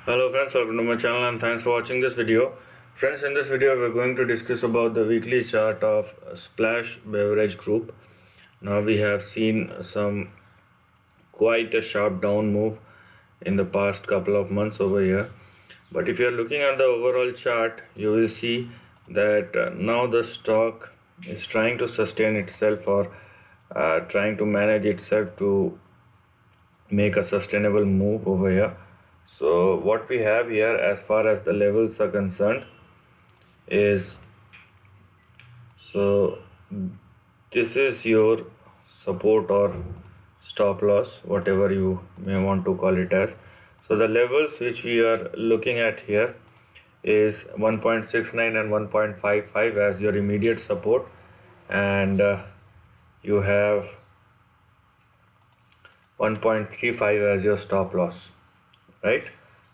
Hello friends, welcome to my channel and thanks for watching this video. Friends, in this video we're going to discuss about the weekly chart of Splash Beverage Group. Now we have seen some quite a sharp down move in the past couple of months over here. But if you are looking at the overall chart, you will see that now the stock is trying to sustain itself or trying to manage itself to make a sustainable move over here. So what we have here as far as the levels are concerned is, so this is your support or stop loss, whatever you may want to call it as. So the levels which we are looking at here is 1.69 and 1.55 as your immediate support, and you have 1.35 as your stop loss, right?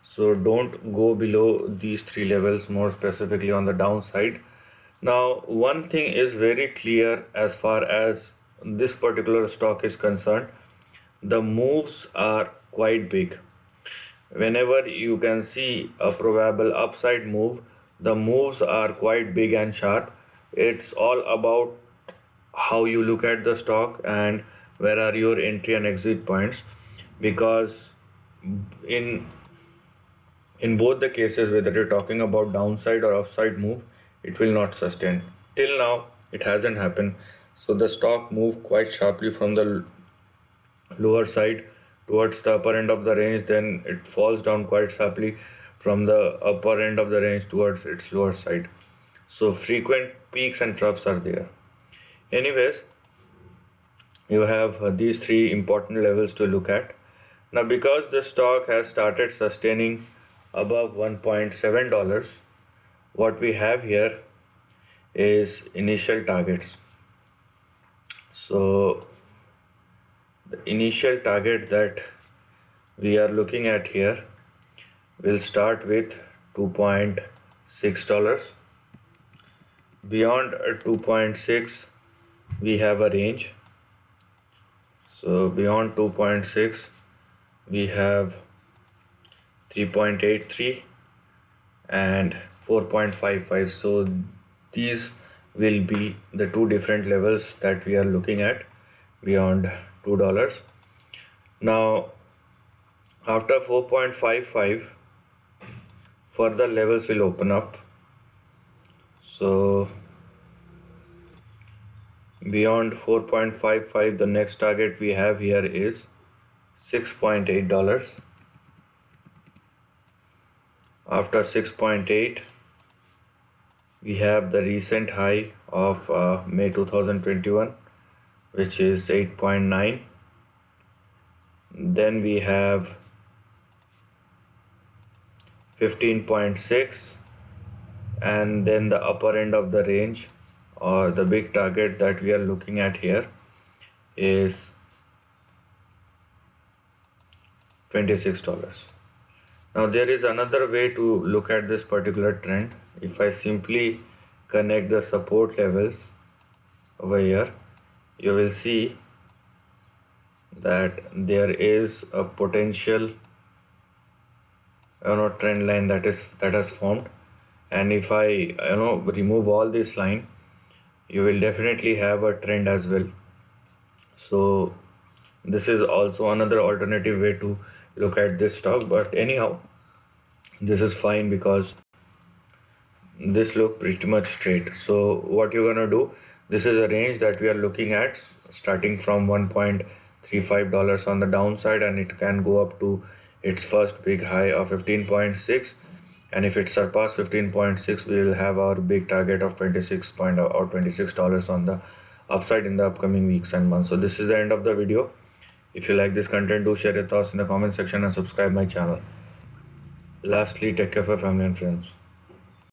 So don't go below these three levels, more specifically on the downside. Now one thing is very clear as far as this particular stock is concerned: the moves are quite big. Whenever you can see a probable upside move, the moves are quite big and sharp. It's all about how you look at the stock and where are your entry and exit points, because in both the cases, whether you're talking about downside or upside move, it will not sustain. Till now it hasn't happened. So the stock moved quite sharply from the lower side towards the upper end of the range, then it falls down quite sharply from the upper end of the range towards its lower side. So frequent peaks and troughs are there. Anyways, you have these three important levels to look at. Now because the stock has started sustaining above $1.7, what we have here is initial targets. So the initial target that we are looking at here will start with $2.6. Beyond 2.6 we have a range. So beyond 2.6 we have 3.83 and 4.55. So these will be the two different levels that we are looking at beyond $2. Now after 4.55 further levels will open up. So beyond 4.55 the next target we have here is $6.8. After 6.8 we have the recent high of May 2021, which is 8.9. Then we have 15.6, and then the upper end of the range or the big target that we are looking at here is $26. Now there is another way to look at this particular trend. If I simply connect the support levels over here, you will see that there is a potential trend line that has formed, and if I remove all this line, you will definitely have a trend as well. So this is also another alternative way to look at this stock, but anyhow this is fine because this look pretty much straight. So what you're gonna do, this is a range that we are looking at starting from $1.35 on the downside, and it can go up to its first big high of 15.6, and if it surpasses 15.6 we will have our big target of $26 on the upside in the upcoming weeks and months. So this is the end of the video. If you like this content, do share your thoughts in the comment section and subscribe my channel. Lastly, take care of your family and friends.